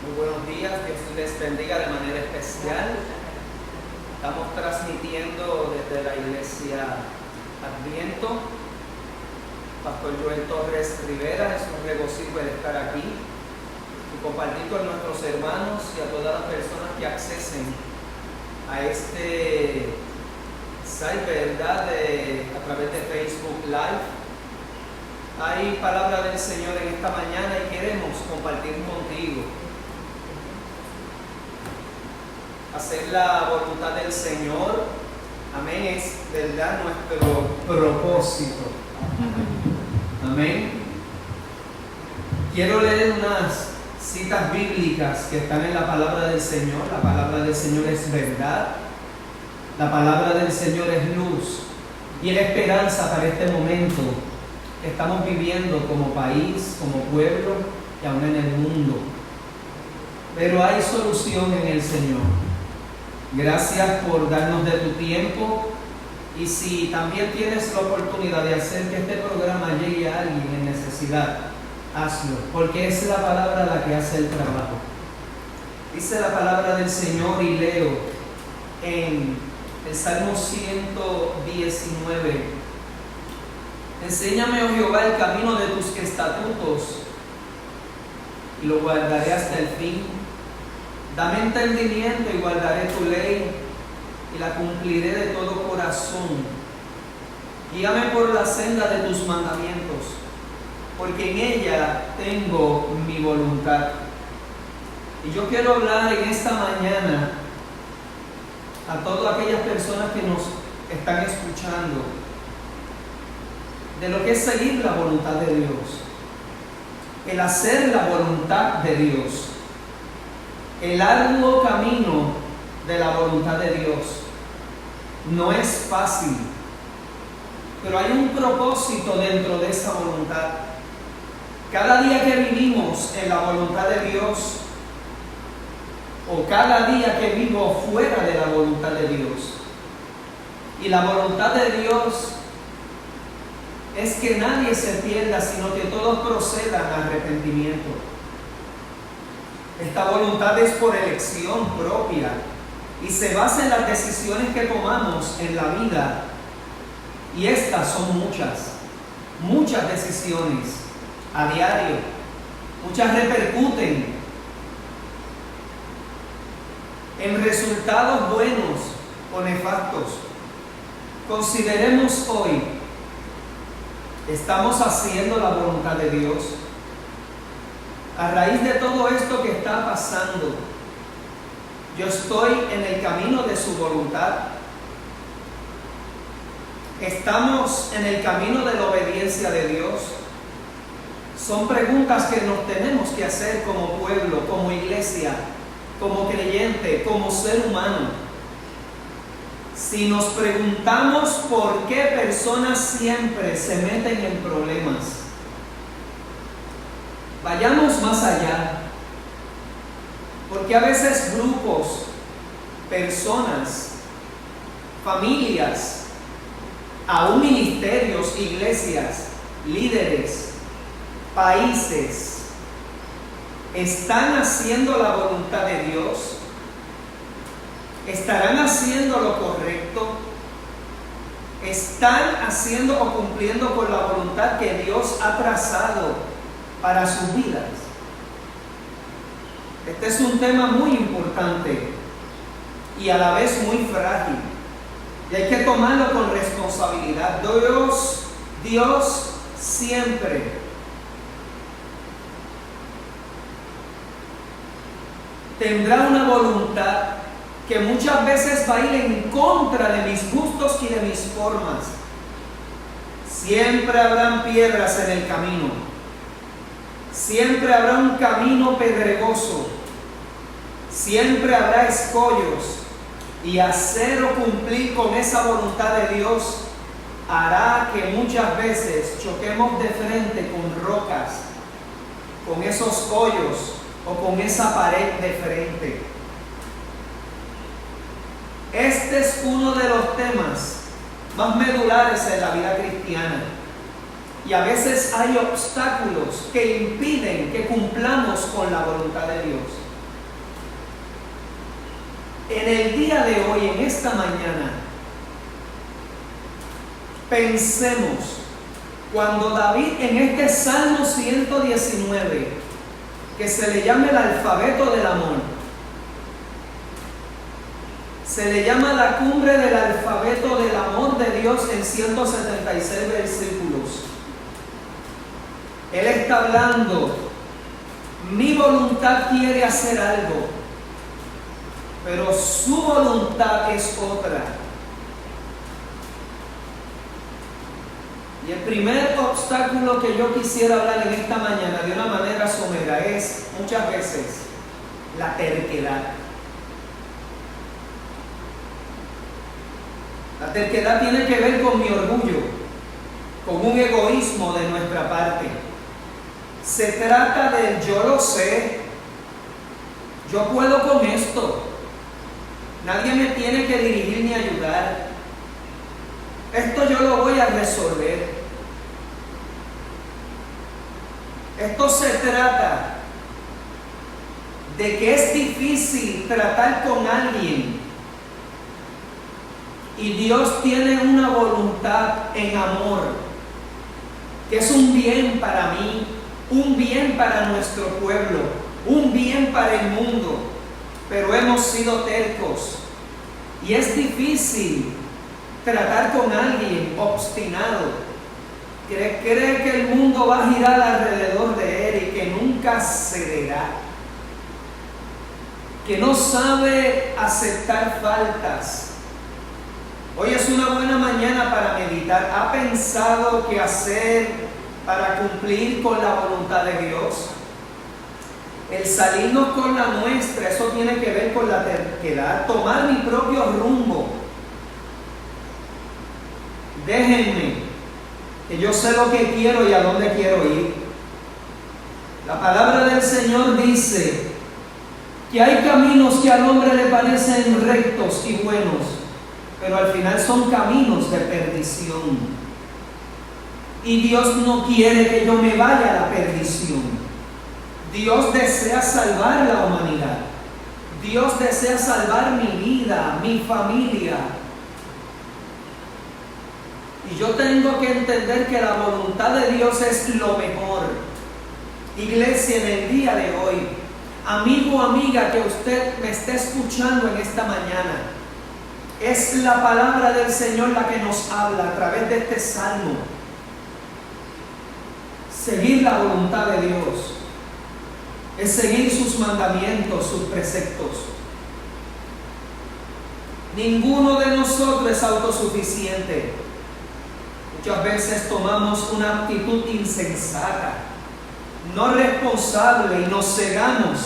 Muy buenos días, Dios les bendiga de manera especial. Estamos transmitiendo desde la iglesia Adviento. Pastor Joel Torres Rivera, es un regocijo el estar aquí y compartir con nuestros hermanos y a todas las personas que accesen a este site, ¿verdad? A través de Facebook Live. Hay palabra del Señor en esta mañana y queremos compartir contigo. Hacer la voluntad del Señor, amén, es verdad nuestro propósito. Amén. Quiero leer unas citas bíblicas que están en la palabra del Señor. La palabra del Señor es verdad. La palabra del Señor es luz y es esperanza para este momento que estamos viviendo como país, como pueblo y aún en el mundo. Pero hay solución en el Señor. Gracias por darnos de tu tiempo, y si también tienes la oportunidad de hacer que este programa llegue a alguien en necesidad, hazlo, porque es la palabra la que hace el trabajo. Dice la palabra del Señor y leo en el Salmo 119: Enséñame, oh Jehová, el camino de tus estatutos, y lo guardaré hasta el fin. Dame entendimiento y guardaré tu ley, y la cumpliré de todo corazón. Guíame por la senda de tus mandamientos, porque en ella tengo mi voluntad. Y yo quiero hablar en esta mañana a todas aquellas personas que nos están escuchando de lo que es seguir la voluntad de Dios, el hacer la voluntad de Dios, el arduo camino de la voluntad de Dios. No es fácil, pero hay un propósito dentro de esa voluntad. Cada día que vivimos en la voluntad de Dios, o cada día que vivo fuera de la voluntad de Dios, y la voluntad de Dios es que nadie se pierda, sino que todos procedan a arrepentimiento. Esta voluntad es por elección propia y se basa en las decisiones que tomamos en la vida. Y estas son muchas decisiones a diario. Muchas repercuten en resultados buenos o nefastos. Consideremos hoy, ¿estamos haciendo la voluntad de Dios? A raíz de todo esto que está pasando, yo estoy en el camino de su voluntad. ¿Estamos en el camino de la obediencia de Dios? Son preguntas que nos tenemos que hacer como pueblo, como iglesia, como creyente, como ser humano. Si nos preguntamos por qué personas siempre se meten en problemas, vayamos más allá, porque a veces grupos, personas, familias, aún ministerios, iglesias, líderes, países, ¿están haciendo la voluntad de Dios? ¿Estarán haciendo lo correcto? ¿Están haciendo o cumpliendo con la voluntad que Dios ha trazado para sus vidas? Este es un tema muy importante y a la vez muy frágil, y hay que tomarlo con responsabilidad. Dios siempre tendrá una voluntad que muchas veces va a ir en contra de mis gustos y de mis formas. Siempre habrán piedras en el camino. Siempre habrá un camino pedregoso. Siempre habrá escollos. Y hacer o cumplir con esa voluntad de Dios hará que muchas veces choquemos de frente con rocas, con esos hoyos o con esa pared de frente. Este es uno de los temas más medulares en la vida cristiana. Y a veces hay obstáculos que impiden que cumplamos con la voluntad de Dios. En el día de hoy, en esta mañana, pensemos, cuando David en este Salmo 119, que se le llama el alfabeto del amor, se le llama la cumbre del alfabeto del amor de Dios en 176 versículos. Él está hablando, mi voluntad quiere hacer algo, pero su voluntad es otra. Y el primer obstáculo que yo quisiera hablar en esta mañana de una manera somera es muchas veces la terquedad. La terquedad tiene que ver con mi orgullo, con un egoísmo de nuestra parte. Se trata del yo lo sé, yo puedo con esto, nadie me tiene que dirigir ni ayudar, esto yo lo voy a resolver. Esto se trata de que es difícil tratar con alguien y Dios tiene una voluntad en amor, que es un bien para mí, un bien para nuestro pueblo, un bien para el mundo, pero hemos sido tercos y es difícil tratar con alguien obstinado, que cree que el mundo va a girar alrededor de él y que nunca cederá, que no sabe aceptar faltas. Hoy es una buena mañana para meditar. ¿Ha pensado qué hacer para cumplir con la voluntad de Dios? El salirnos con la nuestra, eso tiene que ver con la terquedad. Tomar mi propio rumbo. Déjenme, que yo sé lo que quiero y a dónde quiero ir. La palabra del Señor dice que hay caminos que al hombre le parecen rectos y buenos, pero al final son caminos de perdición. Y Dios no quiere que yo me vaya a la perdición. Dios desea salvar la humanidad. Dios desea salvar mi vida, mi familia. Y yo tengo que entender que la voluntad de Dios es lo mejor. Iglesia, en el día de hoy, amigo o amiga que usted me esté escuchando en esta mañana, es la palabra del Señor la que nos habla a través de este salmo. Seguir la voluntad de Dios es seguir sus mandamientos, sus preceptos. Ninguno de nosotros es autosuficiente. Muchas veces tomamos una actitud insensata, no responsable y nos cegamos.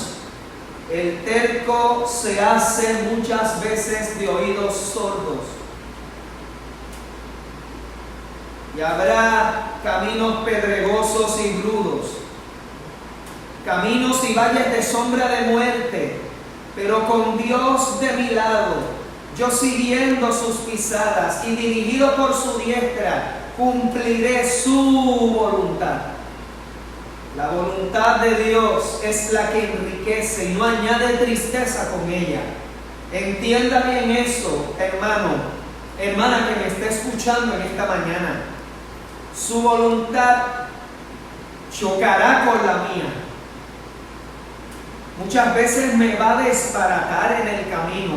El terco se hace muchas veces de oídos sordos. Y habrá caminos pedregosos y rudos, caminos y valles de sombra de muerte, pero con Dios de mi lado, yo siguiendo sus pisadas y dirigido por su diestra, cumpliré su voluntad. La voluntad de Dios es la que enriquece y no añade tristeza con ella. Entienda bien eso, hermano, hermana que me está escuchando en esta mañana. Su voluntad chocará con la mía. Muchas veces me va a desbaratar en el camino,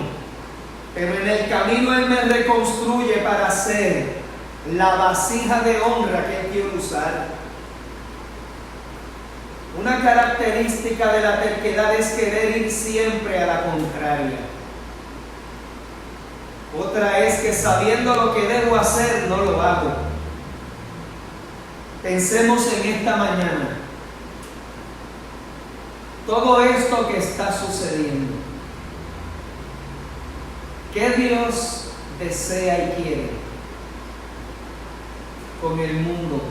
pero en el camino Él me reconstruye para ser la vasija de honra que Él quiere usar. Una característica de la terquedad es querer ir siempre a la contraria. Otra es que sabiendo lo que debo hacer, no lo hago. Pensemos en esta mañana. Todo esto que está sucediendo, ¿qué Dios desea y quiere con el mundo,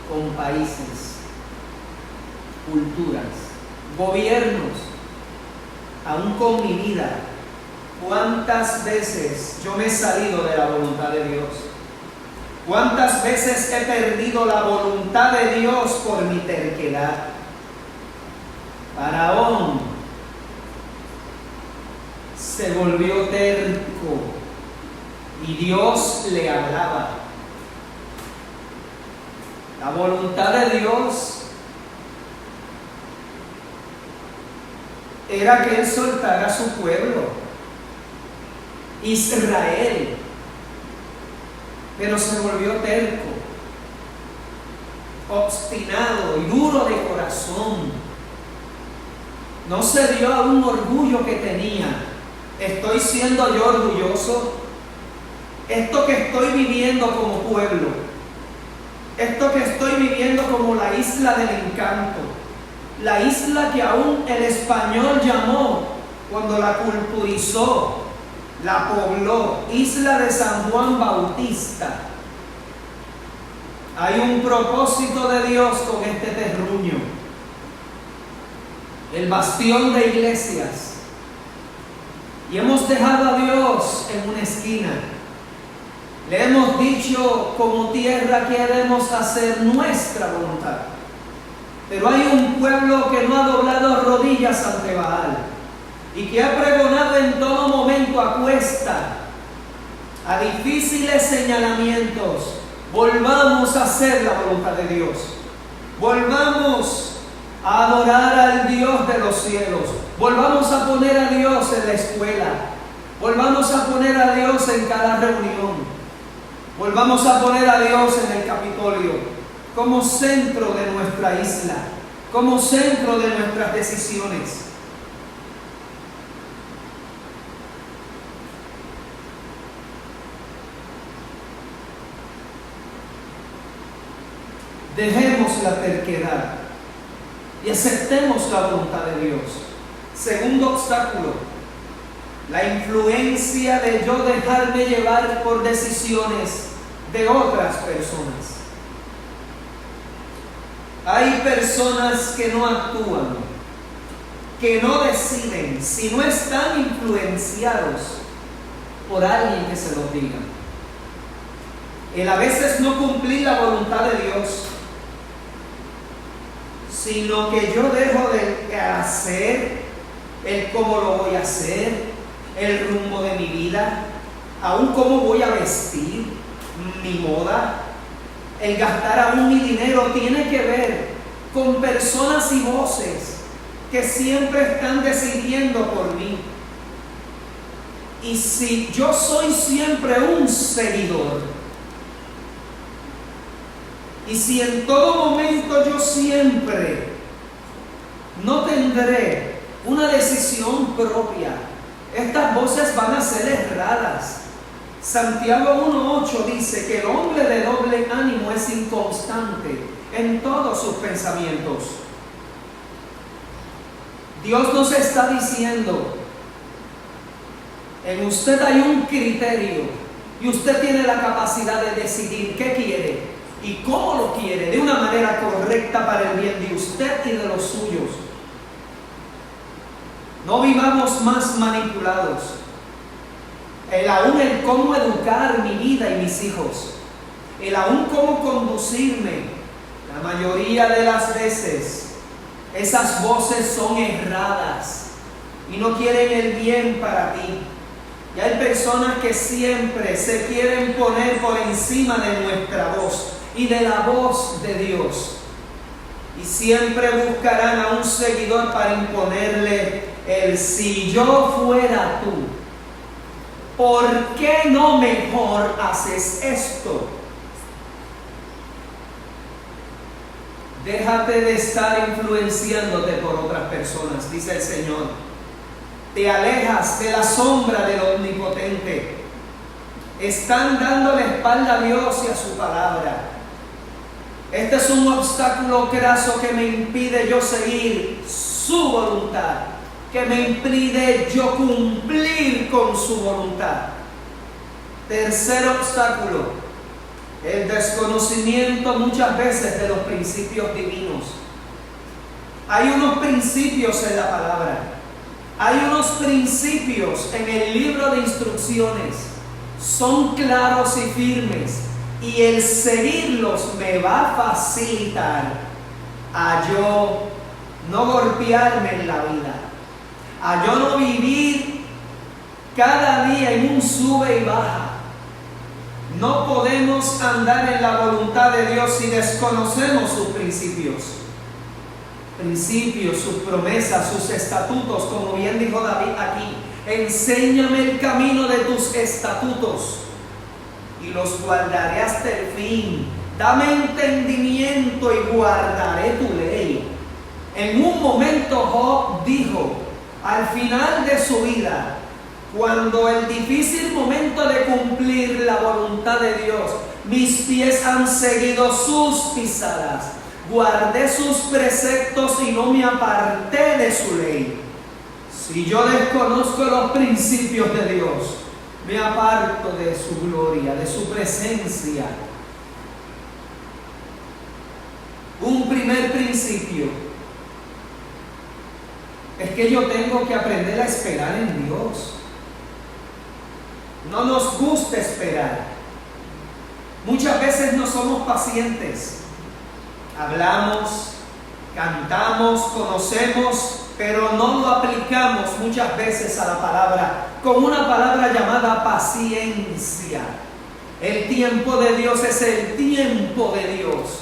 con países, culturas, gobiernos, aún con mi vida? ¿Cuántas veces yo me he salido de la voluntad de Dios? ¿Cuántas veces he perdido la voluntad de Dios por mi terquedad? Faraón se volvió terco y Dios le hablaba. La voluntad de Dios era que Él soltara a su pueblo, Israel, pero se volvió terco, obstinado y duro de corazón. No se dio a un orgullo que tenía. ¿Estoy siendo yo orgulloso? Esto que estoy viviendo como pueblo, esto que estoy viviendo como la isla del encanto, la isla que aún el español llamó, cuando la culturizó, la pobló, isla de San Juan Bautista. Hay un propósito de Dios con este terruño, el bastión de iglesias, y hemos dejado a Dios en una esquina. Le hemos dicho como tierra que debemos hacer nuestra voluntad, pero hay un pueblo que no ha doblado rodillas ante Baal y que ha pregonado en todo momento a cuesta, a difíciles señalamientos: volvamos a hacer la voluntad de Dios, volvamos a adorar al Dios de los cielos, volvamos a poner a Dios en la escuela, volvamos a poner a Dios en cada reunión, volvamos a poner a Dios en el Capitolio como centro de nuestra isla, como centro de nuestras decisiones. Dejemos la terquedad y aceptemos la voluntad de Dios. Segundo obstáculo, la influencia de yo dejarme llevar por decisiones de otras personas. Hay personas que no actúan, que no deciden, si no están influenciados por alguien que se los diga. El a veces no cumplir la voluntad de Dios, sino que yo dejo de hacer el cómo lo voy a hacer, el rumbo de mi vida, aún cómo voy a vestir, mi moda, el gastar aún mi dinero, tiene que ver con personas y voces que siempre están decidiendo por mí. Y si yo soy siempre un seguidor, y si en todo momento yo siempre no tendré una decisión propia, estas voces van a ser erradas. Santiago 1:8 dice que el hombre de doble ánimo es inconstante en todos sus pensamientos. Dios nos está diciendo: en usted hay un criterio y usted tiene la capacidad de decidir qué quiere y cómo lo quiere, de una manera correcta para el bien de usted y de los suyos. No vivamos más manipulados. Aún el cómo educar mi vida y mis hijos, el aún cómo conducirme, la mayoría de las veces esas voces son erradas y no quieren el bien para ti. Y hay personas que siempre se quieren poner por encima de nuestra voz y de la voz de Dios, y siempre buscarán a un seguidor para imponerle el: si yo fuera tú, ¿por qué no mejor haces esto? Déjate de estar influenciándote por otras personas, dice el Señor. Te alejas de la sombra del Omnipotente. Están dando la espalda a Dios y a su palabra. Este es un obstáculo graso que me impide yo seguir su voluntad, que me impide yo cumplir con su voluntad. Tercer obstáculo, el desconocimiento muchas veces de los principios divinos. Hay unos principios en la palabra, hay unos principios en el libro de instrucciones, son claros y firmes, y el seguirlos me va a facilitar a yo no golpearme en la vida, a yo no vivir cada día en un sube y baja. No podemos andar en la voluntad de Dios si desconocemos sus principios. Principios, sus promesas, sus estatutos, como bien dijo David aquí. Enséñame el camino de tus estatutos y los guardaré hasta el fin. Dame entendimiento y guardaré tu ley. En un momento Job dijo, al final de su vida, cuando el difícil momento de cumplir la voluntad de Dios, mis pies han seguido sus pisadas, guardé sus preceptos y no me aparté de su ley. Si yo desconozco los principios de Dios, me aparto de su gloria, de su presencia. Un primer principio es que yo tengo que aprender a esperar en Dios. No nos gusta esperar. Muchas veces no somos pacientes. Hablamos, cantamos, conocemos, pero no lo aplicamos muchas veces a la palabra, con una palabra llamada paciencia. El tiempo de Dios es el tiempo de Dios.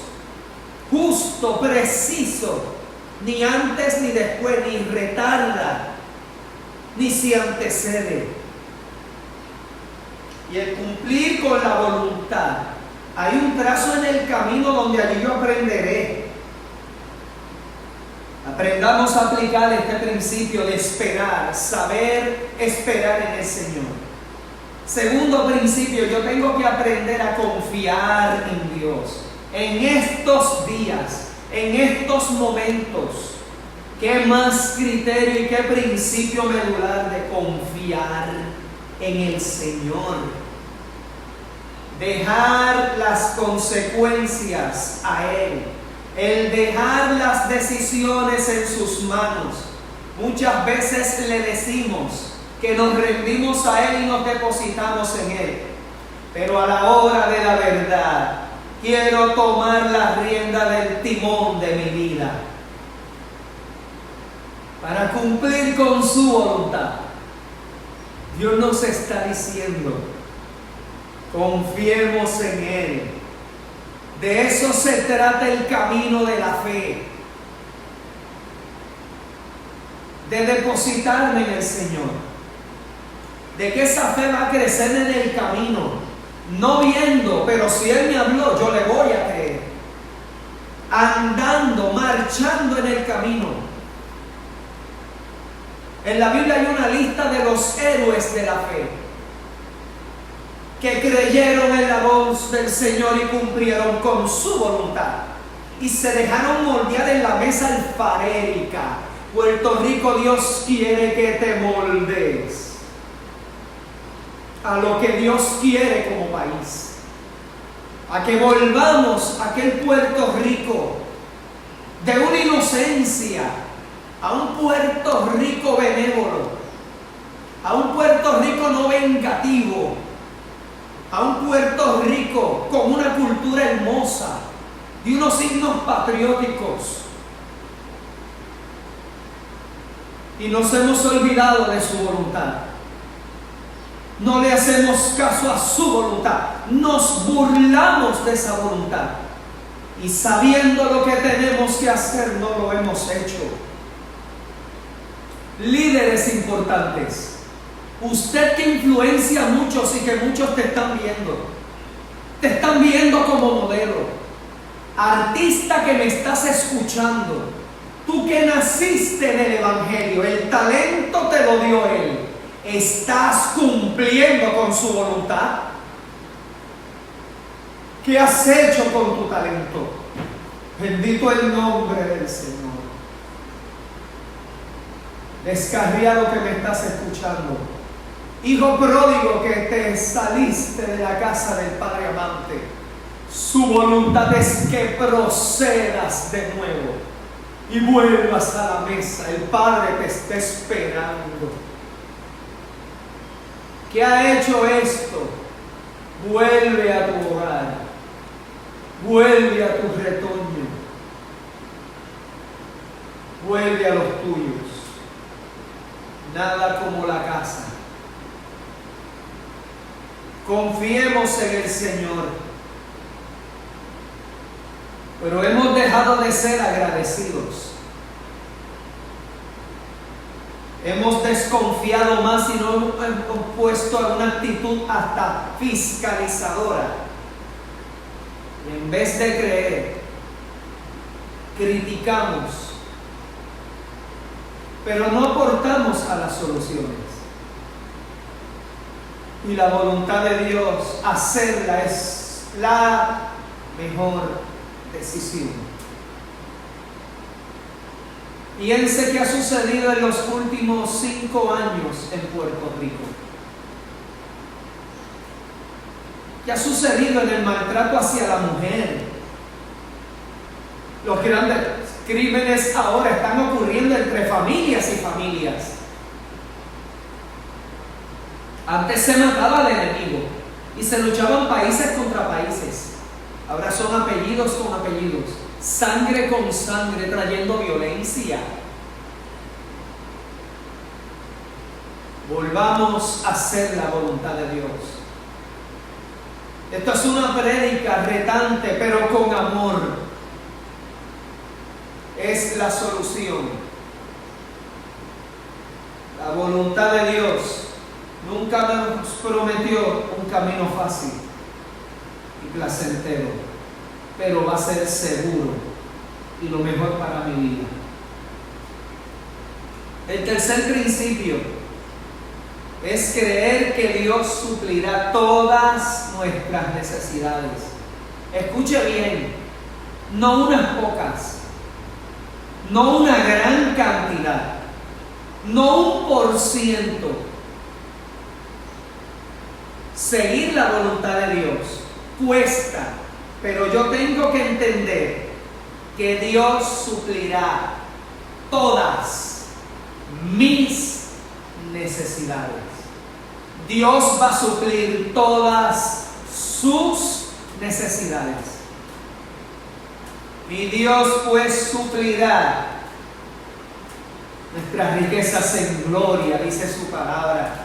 Justo, preciso, ni antes ni después, ni retarda, ni se antecede. Y el cumplir con la voluntad, hay un trazo en el camino donde allí yo aprenderé. Aprendamos a aplicar este principio de esperar, saber esperar en el Señor. Segundo principio, yo tengo que aprender a confiar en Dios. En estos días, en estos momentos, ¿qué más criterio y qué principio medular de confiar en el Señor? Dejar las consecuencias a Él, el dejar las decisiones en sus manos. Muchas veces le decimos que nos rendimos a Él y nos depositamos en Él, pero a la hora de la verdad, quiero tomar la rienda del timón de mi vida para cumplir con su voluntad. Dios nos está diciendo, confiemos en Él. De eso se trata el camino de la fe. De depositarme en el Señor. De que esa fe va a crecer en el camino. No viendo, pero si Él me habló, yo le voy a creer. Andando, marchando en el camino. En la Biblia hay una lista de los héroes de la fe, que creyeron en la voz del Señor y cumplieron con su voluntad. Y se dejaron moldear en la mesa alfarérica. Puerto Rico, Dios quiere que te moldes a lo que Dios quiere como país. A que volvamos a aquel Puerto Rico de una inocencia, a un Puerto Rico benévolo, a un Puerto Rico no vengativo, a un Puerto Rico con una cultura hermosa, de unos signos patrióticos. Y nos hemos olvidado de su voluntad. No le hacemos caso a su voluntad. Nos burlamos de esa voluntad. Y sabiendo lo que tenemos que hacer, no lo hemos hecho. Líderes importantes. Usted que influencia a muchos y que muchos te están viendo. Te están viendo como modelo. Artista que me estás escuchando. Tú que naciste en el Evangelio, el talento te lo dio Él. ¿Estás cumpliendo con su voluntad? ¿Qué has hecho con tu talento? Bendito el nombre del Señor. Descarriado que me estás escuchando, hijo pródigo que te saliste de la casa del Padre amante, su voluntad es que procedas de nuevo y vuelvas a la mesa. El Padre te está esperando. ¿Qué ha hecho esto? Vuelve a tu hogar, vuelve a tu retoño, vuelve a los tuyos. Nada como la casa Confiemos en el Señor. Pero hemos dejado de ser agradecidos. Hemos desconfiado más y nos hemos puesto a una actitud hasta fiscalizadora. Y en vez de creer, criticamos, pero no aportamos a las soluciones. Y la voluntad de Dios, hacerla es la mejor decisión. Piense qué ha sucedido en los últimos 5 años en Puerto Rico. ¿Qué ha sucedido en el maltrato hacia la mujer? Los grandes crímenes ahora están ocurriendo entre familias y familias. Antes se mataba al enemigo y se luchaban países contra países. Ahora son apellidos con apellidos, sangre con sangre, trayendo violencia. Volvamos a hacer la voluntad de Dios. Esto es una prédica retante, pero con amor. Es la solución. La voluntad de Dios nunca nos prometió un camino fácil y placentero, pero va a ser seguro y lo mejor para mi vida. El tercer principio es creer que Dios suplirá todas nuestras necesidades. Escuche bien, no unas pocas, no una gran cantidad, no 1%. Seguir la voluntad de Dios cuesta, pero yo tengo que entender que Dios suplirá todas mis necesidades. Dios va a suplir todas sus necesidades. Y Dios pues suplirá nuestras riquezas en gloria, dice su palabra.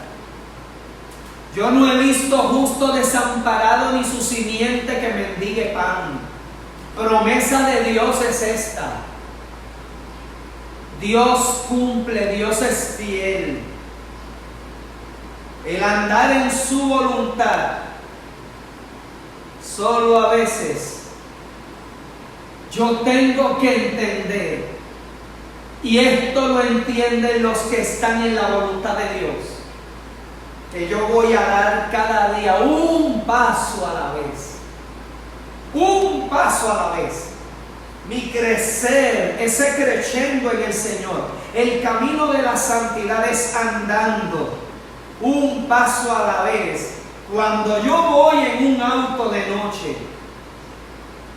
Yo no he visto justo desamparado ni su simiente que mendigue pan. Promesa de Dios es esta. Dios cumple, Dios es fiel. El andar en su voluntad, solo a veces yo tengo que entender, y esto lo entienden los que están en la voluntad de Dios, que yo voy a dar cada día un paso a la vez. Un paso a la vez. Mi crecer, ese creciendo en el Señor. El camino de la santidad es andando un paso a la vez. Cuando yo voy en un auto de noche,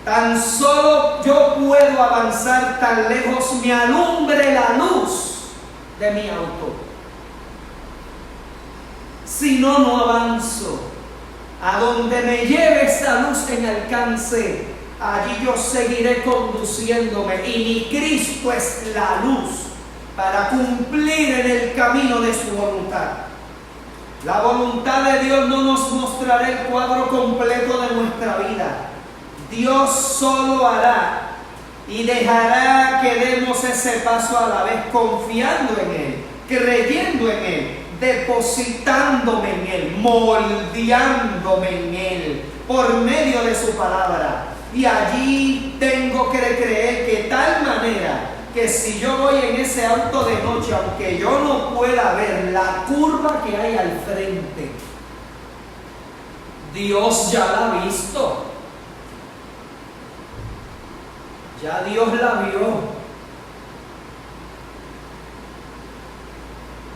tan solo yo puedo avanzar tan lejos, me alumbre la luz de mi auto. Si no, no avanzo. A donde me lleve esa luz en alcance, allí yo seguiré conduciéndome. Y mi Cristo es la luz para cumplir en el camino de su voluntad. La voluntad de Dios no nos mostrará el cuadro completo de nuestra vida. Dios solo hará y dejará que demos ese paso a la vez, confiando en Él, creyendo en Él, depositándome en Él, moldeándome en Él, por medio de su palabra. Y allí tengo que creer que tal manera que si yo voy en ese auto de noche, aunque yo no pueda ver la curva que hay al frente, Dios ya la ha visto. Ya Dios la vio.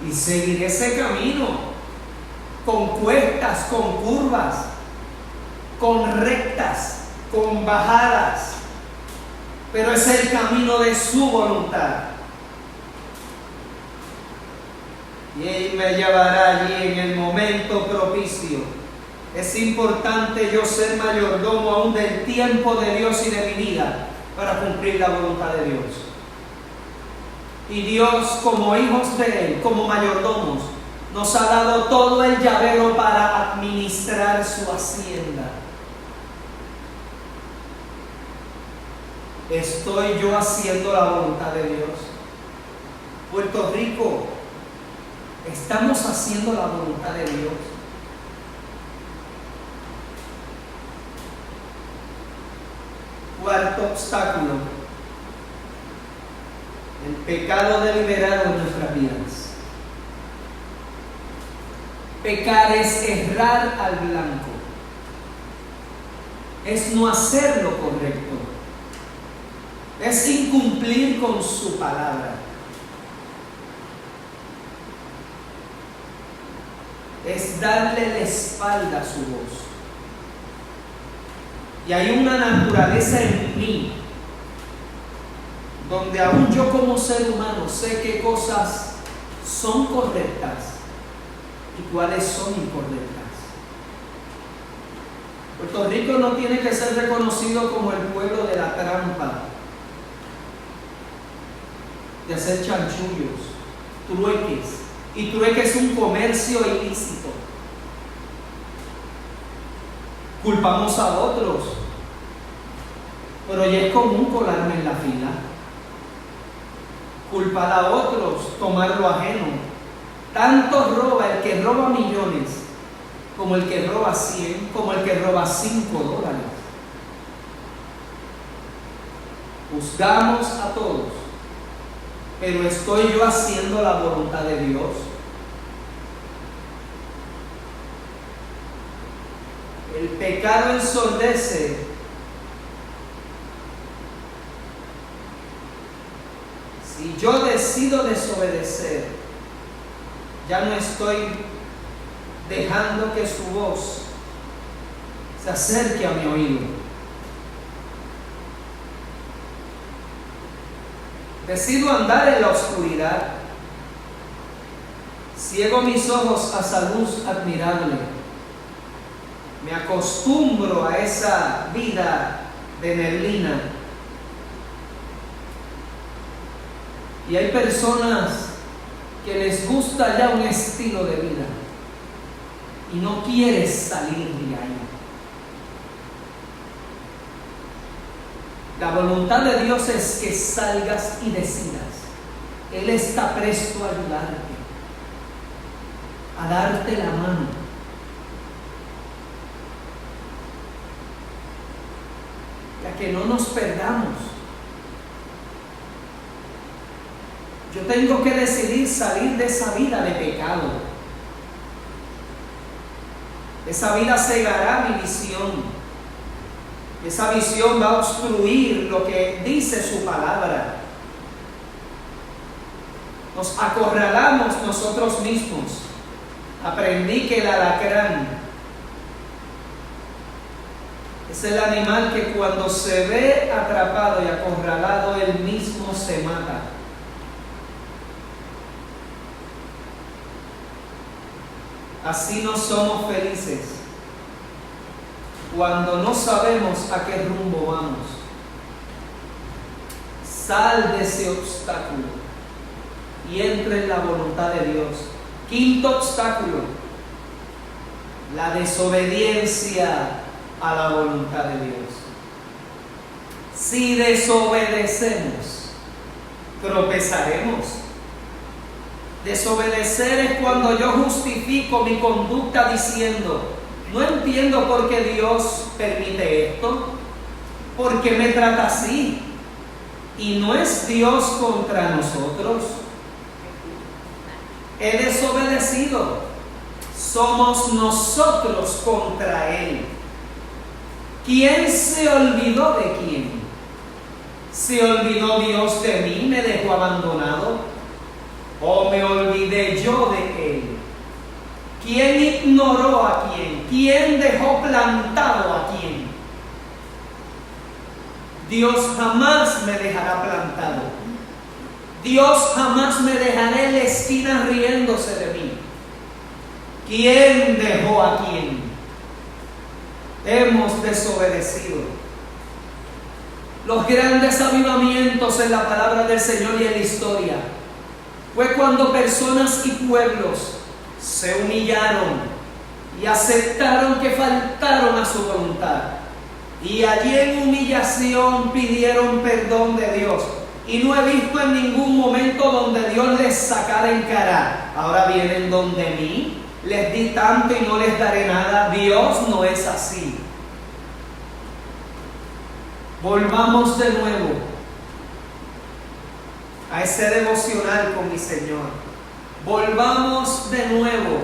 Y seguiré ese camino, con cuestas, con curvas, con rectas, con bajadas, pero es el camino de su voluntad. Y Él me llevará allí en el momento propicio. Es importante yo ser mayordomo aún del tiempo de Dios y de mi vida para cumplir la voluntad de Dios. Y Dios, como hijos de Él, como mayordomos, nos ha dado todo el llavero para administrar su hacienda. ¿Estoy yo haciendo la voluntad de Dios? Puerto Rico, ¿estamos haciendo la voluntad de Dios? Cuarto obstáculo: el pecado deliberado en nuestras vidas. Pecar es errar al blanco, es no hacer lo correcto, es incumplir con su palabra, es darle la espalda a su voz. Y hay una naturaleza en mí donde aún yo como ser humano sé qué cosas son correctas y cuáles son incorrectas. Puerto Rico no tiene que ser reconocido como el pueblo de la trampa, de hacer chanchullos, trueques. Y trueque es un comercio ilícito. Culpamos a otros, pero ya es común colarme en la fila. Culpar a otros, tomar lo ajeno. Tanto roba el que roba millones, como el que roba 100, como el que roba $5. Juzgamos a todos, pero ¿estoy yo haciendo la voluntad de Dios? El pecado ensordece. Si yo decido desobedecer, ya no estoy dejando que su voz se acerque a mi oído. Decido andar en la oscuridad. Ciego mis ojos a esa luz admirable. Me acostumbro a esa vida de neblina. Y hay personas que les gusta ya un estilo de vida y no quieres salir de ahí. La voluntad de Dios es que salgas y decidas. Él está presto a ayudarte, a darte la mano. A que no nos perdamos. Yo tengo que decidir salir de esa vida de pecado. Esa vida cegará mi visión. Esa visión va a obstruir lo que dice su palabra. Nos acorralamos nosotros mismos. Aprendí que el alacrán es el animal que cuando se ve atrapado y acorralado, él mismo se mata. Así no somos felices cuando no sabemos a qué rumbo vamos. Sal de ese obstáculo y entra en la voluntad de Dios. Quinto obstáculo: la desobediencia a la voluntad de Dios. Si desobedecemos, tropezaremos. Desobedecer es cuando yo justifico mi conducta diciendo: no entiendo por qué Dios permite esto, por qué me trata así, y no es Dios contra nosotros. He desobedecido, somos nosotros contra Él. ¿Quién se olvidó de quién? ¿Se olvidó Dios de mí, me dejó abandonado? ¿O me olvidé yo de Él? ¿Quién ignoró a quién? ¿Quién dejó plantado a quién? Dios jamás me dejará plantado. Dios jamás me dejará en la esquina riéndose de mí. ¿Quién dejó a quién? Hemos desobedecido. Los grandes avivamientos en la palabra del Señor y en la historia fue cuando personas y pueblos se humillaron y aceptaron que faltaron a su voluntad. Y allí en humillación pidieron perdón de Dios. Y no he visto en ningún momento donde Dios les sacara en cara. Ahora vienen donde mí, les di tanto y no les daré nada. Dios no es así. Volvamos de nuevo a ese devocional con mi Señor. Volvamos de nuevo.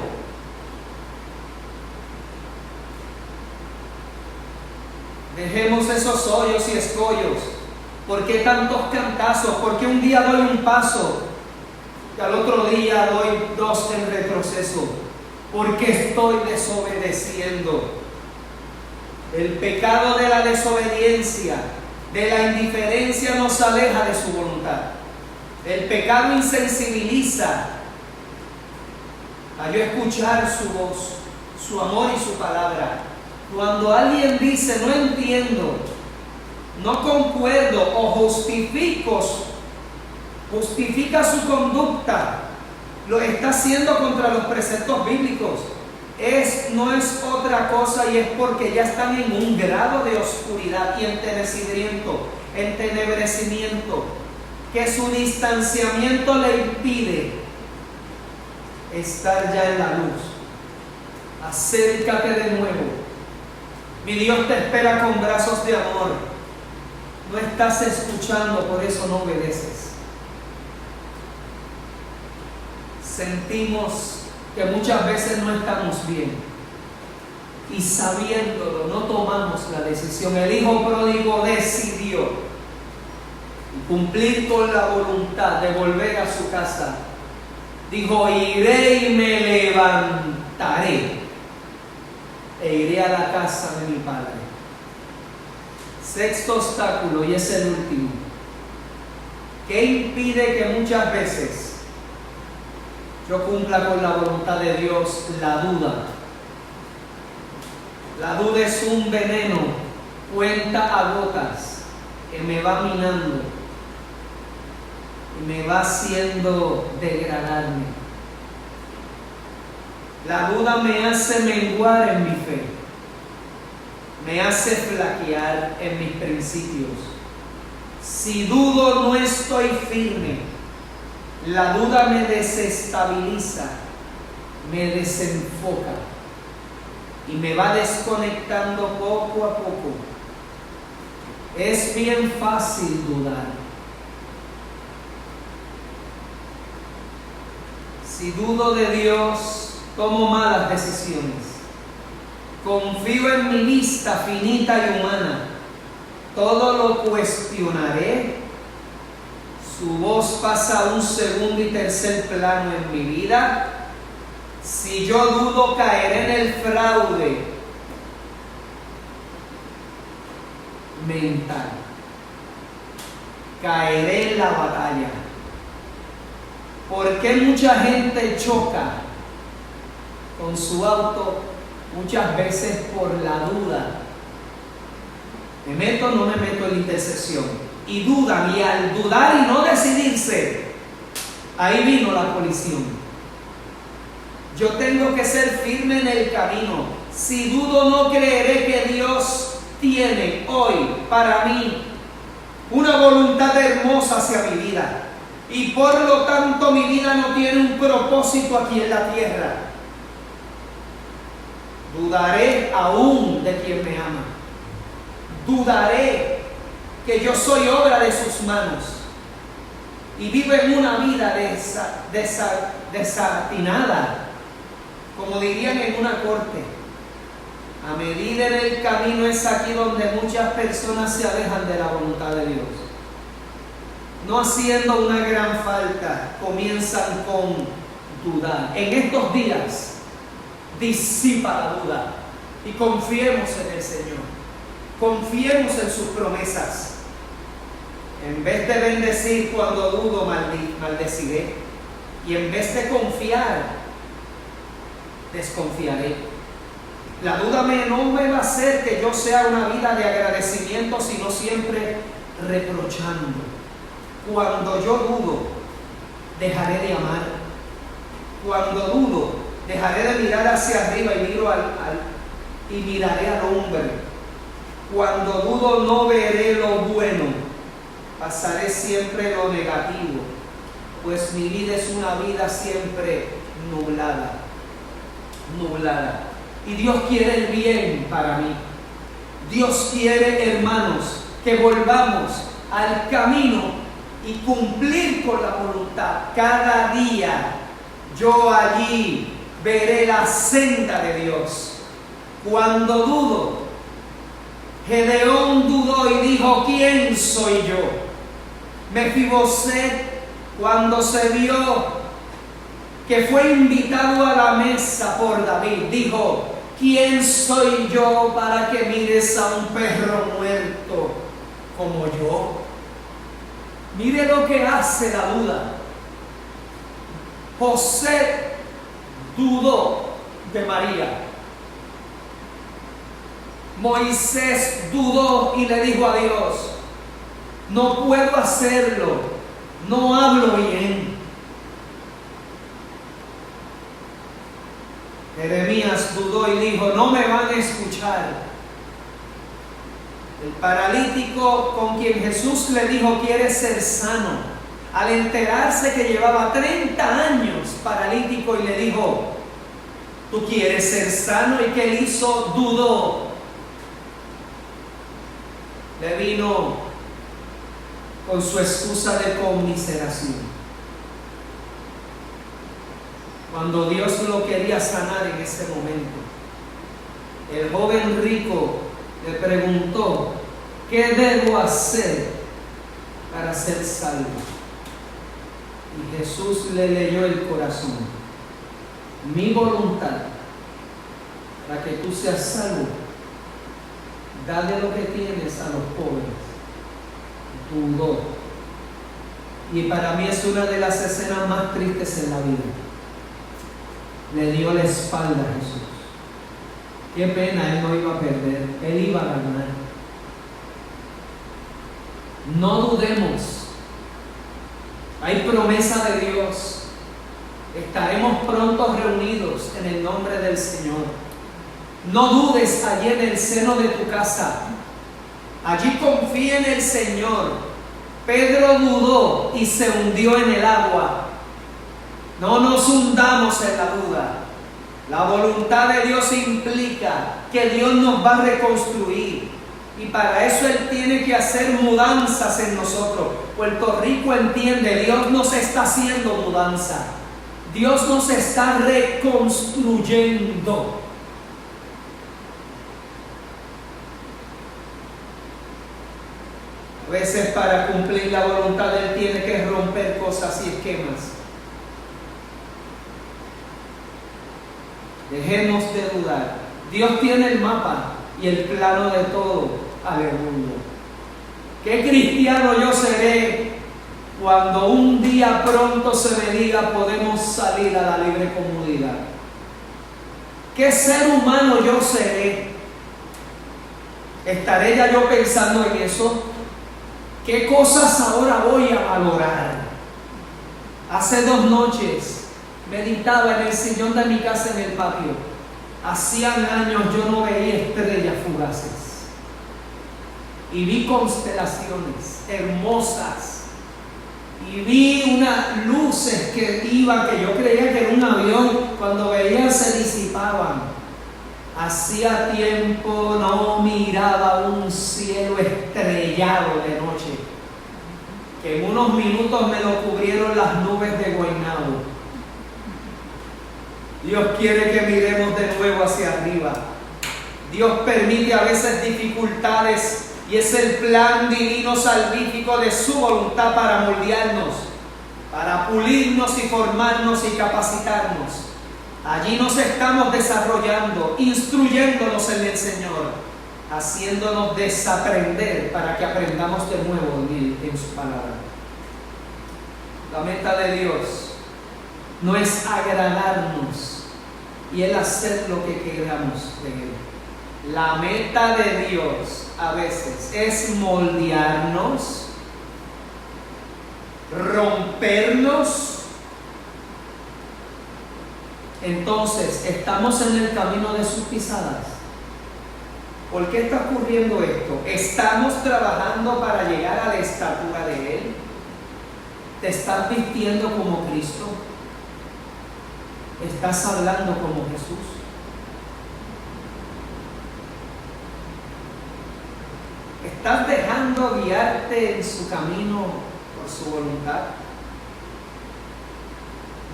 Dejemos esos hoyos y escollos. ¿Por qué tantos cantazos? ¿Por qué un día doy un paso y al otro día doy dos en retroceso? ¿Por qué estoy desobedeciendo? El pecado de la desobediencia, de la indiferencia nos aleja de su voluntad. El pecado insensibiliza a yo escuchar su voz, su amor y su palabra. Cuando alguien dice, no entiendo, no concuerdo o justifica su conducta, lo está haciendo contra los preceptos bíblicos. No es otra cosa y es porque ya están en un grado de oscuridad y entenebrecimiento, que su distanciamiento le impide estar ya en la luz. Acércate de nuevo. Mi Dios te espera con brazos de amor. No estás escuchando, por eso no obedeces. Sentimos que muchas veces no estamos bien y sabiéndolo no tomamos la decisión. El hijo pródigo decidió cumplir con la voluntad de volver a su casa. Dijo, iré y me levantaré e iré a la casa de mi padre. Sexto obstáculo, y es el último. ¿Qué impide que muchas veces yo cumpla con la voluntad de Dios? La duda. La duda es un veneno, cuenta a gotas, que me va minando y me va haciendo degradarme. La duda me hace menguar en mi fe, me hace flaquear en mis principios. Si dudo, no estoy firme. La duda me desestabiliza, me desenfoca y me va desconectando poco a poco. Es bien fácil dudar. Si dudo de Dios, tomo malas decisiones. Confío en mi vista finita y humana. Todo lo cuestionaré. Su voz pasa a un segundo y tercer plano en mi vida. Si yo dudo, caeré en el fraude mental. Caeré en la batalla. ¿Por qué mucha gente choca con su auto? Muchas veces por la duda. ¿Me meto o no me meto en la intersección? Y dudan, y al dudar y no decidirse, ahí vino la colisión. Yo tengo que ser firme en el camino. Si dudo, no creeré que Dios tiene hoy para mí una voluntad hermosa hacia mi vida. Y por lo tanto mi vida no tiene un propósito aquí en la tierra. Dudaré aún de quien me ama. Dudaré que yo soy obra de sus manos. Y vivo en una vida desatinada, como dirían en una corte. A medida en el camino es aquí donde muchas personas se alejan de la voluntad de Dios. No haciendo una gran falta, comienzan con dudar. En estos días, disipa la duda y confiemos en el Señor. Confiemos en sus promesas. En vez de bendecir cuando dudo, maldeciré. Y en vez de confiar, desconfiaré. La duda no me va a hacer que yo sea una vida de agradecimiento, sino siempre reprochando. Cuando yo dudo, dejaré de amar. Cuando dudo, Dejaré de mirar hacia arriba y miraré al hombre. Cuando dudo no veré lo bueno, pasaré siempre lo negativo, pues mi vida es una vida siempre nublada. Y Dios quiere el bien para mí. Dios quiere, hermanos, que volvamos al camino y cumplir con la voluntad. Cada día yo allí veré la senda de Dios. Cuando dudo, Gedeón dudó y dijo: ¿quién soy yo? Mefiboset, cuando se vio que fue invitado a la mesa por David, dijo: ¿quién soy yo para que mires a un perro muerto como yo? Mire lo que hace la duda. José dudó de María. Moisés dudó y le dijo a Dios: no puedo hacerlo, no hablo bien. Jeremías dudó y dijo: no me van a escuchar. El paralítico con quien Jesús le dijo: ¿quieres ser sano?, al enterarse que llevaba 30 años paralítico y le dijo: ¿tú quieres ser sano? ¿Y qué él hizo? Dudó. Le vino con su excusa de conmiseración. Cuando Dios lo quería sanar en ese momento, el joven rico le preguntó: ¿qué debo hacer para ser salvo? Y Jesús le leyó el corazón: mi voluntad para que tú seas salvo, dale lo que tienes a los pobres. Dudó. Y para mí es una de las escenas más tristes en la vida. Le dio la espalda a Jesús. Qué pena, él no iba a perder, él iba a ganar. No dudemos. Hay promesa de Dios. Estaremos pronto reunidos en el nombre del Señor. No dudes allí en el seno de tu casa. Allí confía en el Señor. Pedro dudó y se hundió en el agua. No nos hundamos en la duda. La voluntad de Dios implica que Dios nos va a reconstruir. Y para eso Él tiene que hacer mudanzas en nosotros. Puerto Rico entiende, Dios nos está haciendo mudanza. Dios nos está reconstruyendo. A veces para cumplir la voluntad Él tiene que romper cosas y esquemas. Dejemos de dudar. Dios tiene el mapa y el plano de todo. Aleluya. ¿Qué cristiano yo seré cuando un día pronto se me diga podemos salir a la libre comunidad? ¿Qué ser humano yo seré? ¿Estaré ya yo pensando en eso? ¿Qué cosas ahora voy a valorar? Hace 2 noches meditaba en el sillón de mi casa en el patio. Hacían años yo no veía estrellas fugaces. Y vi constelaciones hermosas. Y vi unas luces que iban, que yo creía que era un avión. Cuando veía se disipaban. Hacía tiempo no miraba un cielo estrellado de noche, que en unos minutos me lo cubrieron las nubes de Guaynabo. Dios quiere que miremos de nuevo hacia arriba. Dios permite a veces dificultades y es el plan divino salvífico de su voluntad para moldearnos, para pulirnos y formarnos y capacitarnos. Allí nos estamos desarrollando, instruyéndonos en el Señor, haciéndonos desaprender para que aprendamos de nuevo en su palabra. La meta de Dios no es agradarnos y Él hacer lo que queramos de Él. La meta de Dios a veces es moldearnos, rompernos Entonces, ¿estamos en el camino de sus pisadas? ¿Por qué está ocurriendo esto? ¿Estamos trabajando para llegar a la estatura de Él? ¿Te estás vistiendo como Cristo? ¿Estás hablando como Jesús? ¿Estás dejando guiarte en su camino por su voluntad?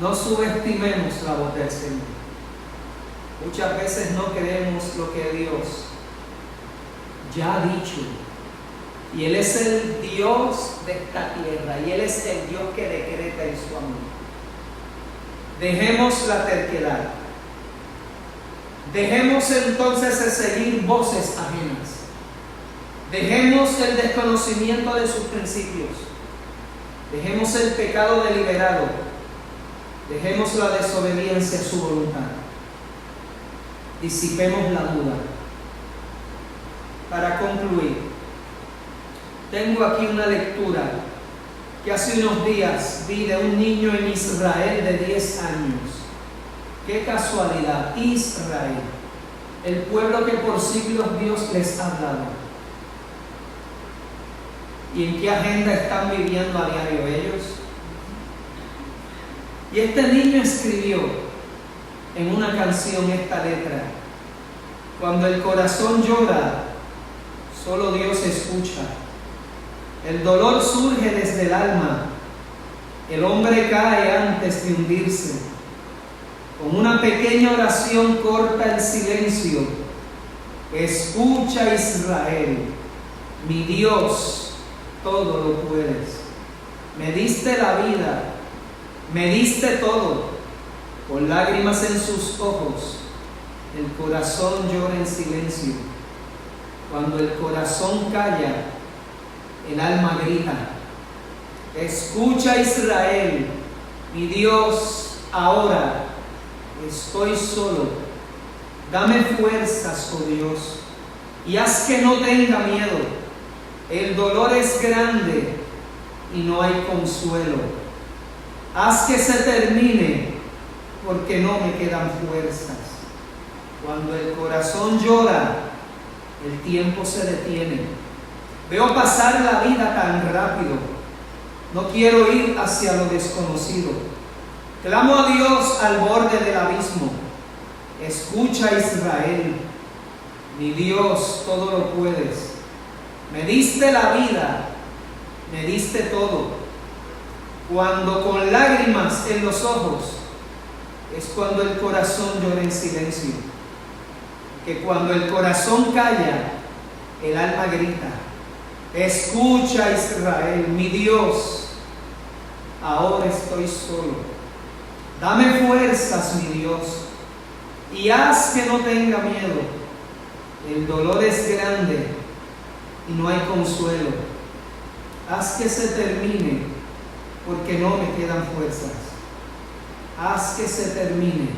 No subestimemos la voz del Señor. Muchas veces no creemos lo que Dios ya ha dicho. Y Él es el Dios de esta tierra. Y Él es el Dios que decreta en su amor. Dejemos la terquedad. Dejemos entonces de seguir voces ajenas. Dejemos el desconocimiento de sus principios. Dejemos el pecado deliberado. Dejemos la desobediencia a su voluntad. Disipemos la duda. Para concluir, tengo aquí una lectura que hace unos días vi de un niño en Israel de 10 años. ¡Qué casualidad! Israel, el pueblo que por siglos Dios les ha hablado. ¿Y en qué agenda están viviendo a diario ellos? Y este niño escribió en una canción esta letra: cuando el corazón llora, solo Dios escucha. El dolor surge desde el alma. El hombre cae antes de hundirse. Con una pequeña oración corta el silencio. Escucha, Israel, mi Dios, todo lo puedes. Me diste la vida, me diste todo. Con lágrimas en sus ojos, el corazón llora en silencio. Cuando el corazón calla, el alma grita. Escucha, Israel, mi Dios, ahora estoy solo. Dame fuerzas, oh Dios, y haz que no tenga miedo. El dolor es grande y no hay consuelo. Haz que se termine, porque no me quedan fuerzas. Cuando el corazón llora, el tiempo se detiene. Veo pasar la vida tan rápido. No quiero ir hacia lo desconocido. Clamo a Dios al borde del abismo. Escucha, Israel, mi Dios, todo lo puedes. Me diste la vida, me diste todo. Cuando con lágrimas en los ojos, es cuando el corazón llora en silencio. Que cuando el corazón calla, el alma grita. Escucha, Israel, mi Dios, ahora estoy solo. Dame fuerzas, mi Dios, y haz que no tenga miedo. El dolor es grande y no hay consuelo. Haz que se termine, porque no me quedan fuerzas. Haz que se termine,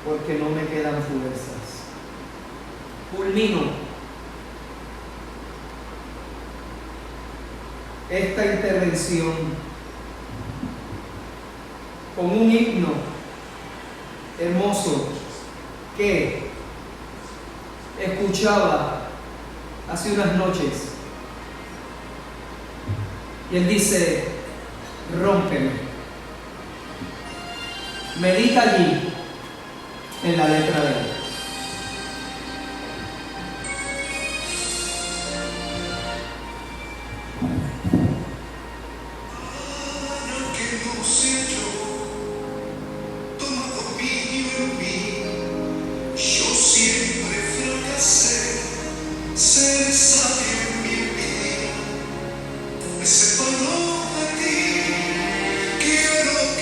porque no me quedan fuerzas. Culmino esta intervención con un himno hermoso que escuchaba hace unas noches. Y él dice: rómpeme. Medita allí en la letra de él.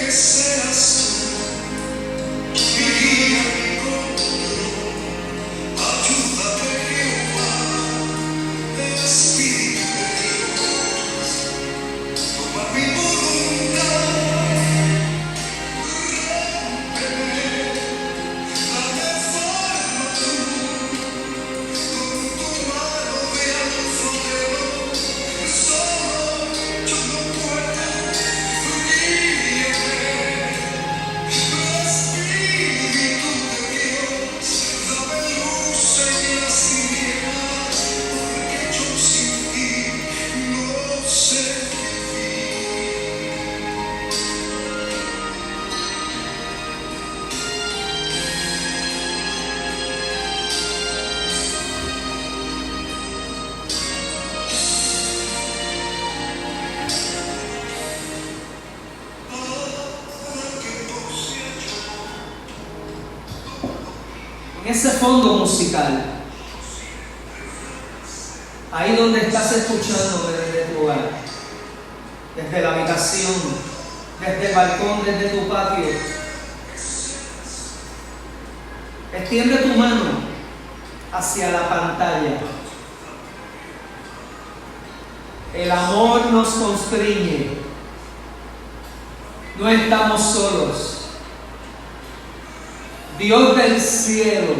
Seas tú, mi guía, mi ese fondo musical, ahí donde estás escuchándome desde tu hogar, desde la habitación, desde el balcón, desde tu patio, extiende tu mano hacia la pantalla. El amor nos constriñe. No estamos solos. Dios del cielo,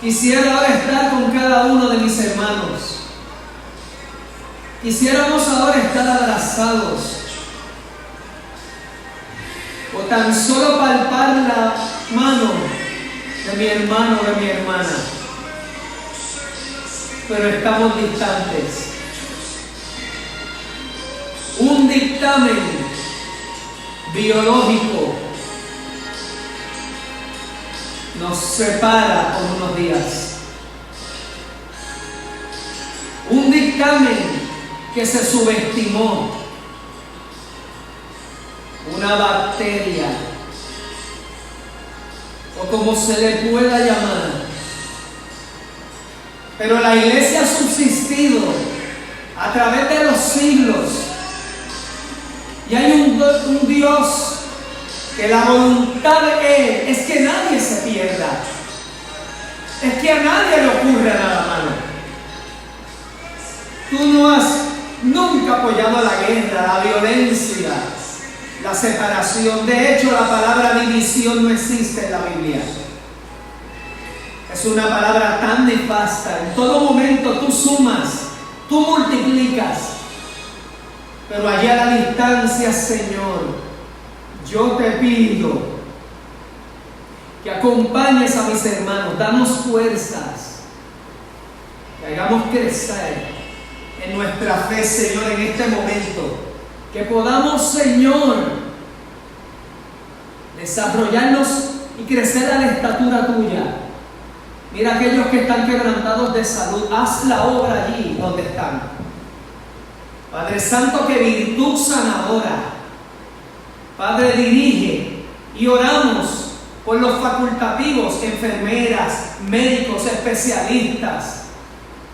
quisiera ahora estar con cada uno de mis hermanos. Quisiéramos ahora estar abrazados, o tan solo palpar la mano de mi hermano o de mi hermana, pero estamos distantes. Un dictamen biológico nos separa por unos días. Un dictamen que se subestimó. Una bacteria, o como se le pueda llamar. Pero la iglesia ha subsistido a través de los siglos. Y hay un Dios que la voluntad de Él es que nadie se pierda. Es que a nadie le ocurra nada malo. Tú no has nunca apoyado la guerra, la violencia, la separación. De hecho, la palabra división no existe en la Biblia. Es una palabra tan nefasta. En todo momento tú sumas, tú multiplicas. Pero allá a la distancia, Señor, yo te pido que acompañes a mis hermanos, danos fuerzas, que hagamos crecer en nuestra fe, Señor, en este momento. Que podamos, Señor, desarrollarnos y crecer a la estatura tuya. Mira aquellos que están quebrantados de salud, haz la obra allí donde están. Padre Santo, que virtud sanadora. Padre, dirige y oramos por los facultativos, enfermeras, médicos, especialistas,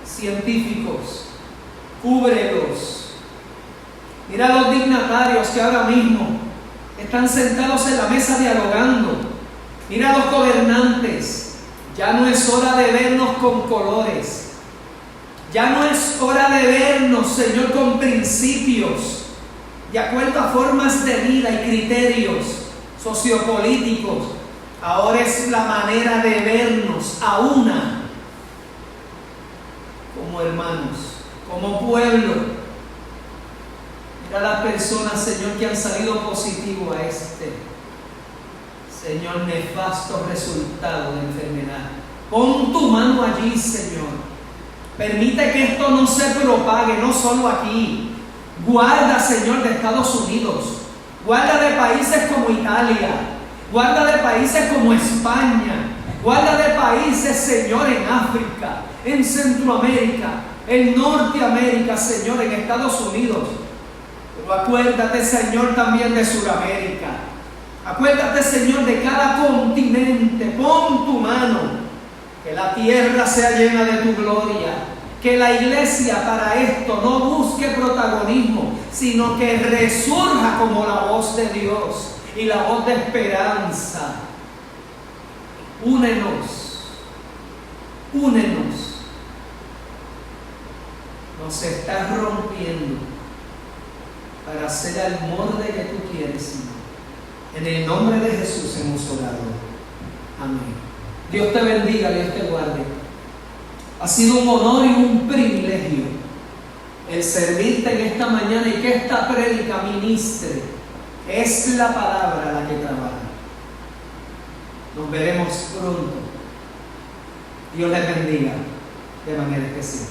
científicos. Cúbrelos. Mira a los dignatarios que ahora mismo están sentados en la mesa dialogando. Mira a los gobernantes. Ya no es hora de vernos con colores. Ya no es hora de vernos, Señor, con principios, de acuerdo a formas de vida y criterios sociopolíticos. Ahora es la manera de vernos a una, como hermanos, como pueblo. Mira las personas, Señor, que han salido positivo a este, Señor, nefasto resultado de enfermedad. Pon tu mano allí, Señor. Permite que esto no se propague, no solo aquí. Guarda, Señor, de Estados Unidos. Guarda de países como Italia. Guarda de países como España. Guarda de países, Señor, en África, en Centroamérica, en Norteamérica, Señor, en Estados Unidos. Pero acuérdate, Señor, también de Sudamérica. Acuérdate, Señor, de cada continente. Pon tu mano. Que la tierra sea llena de tu gloria. Que la iglesia para esto no busque protagonismo, sino que resurja como la voz de Dios y la voz de esperanza. Únenos. Únenos. Nos estás rompiendo para hacer al molde que tú quieres, Señor. En el nombre de Jesús hemos orado. Amén. Dios te bendiga, Dios te guarde. Ha sido un honor y un privilegio el servirte en esta mañana y que esta prédica ministre. Es la palabra la que trabaja. Nos veremos pronto. Dios les bendiga de manera especial.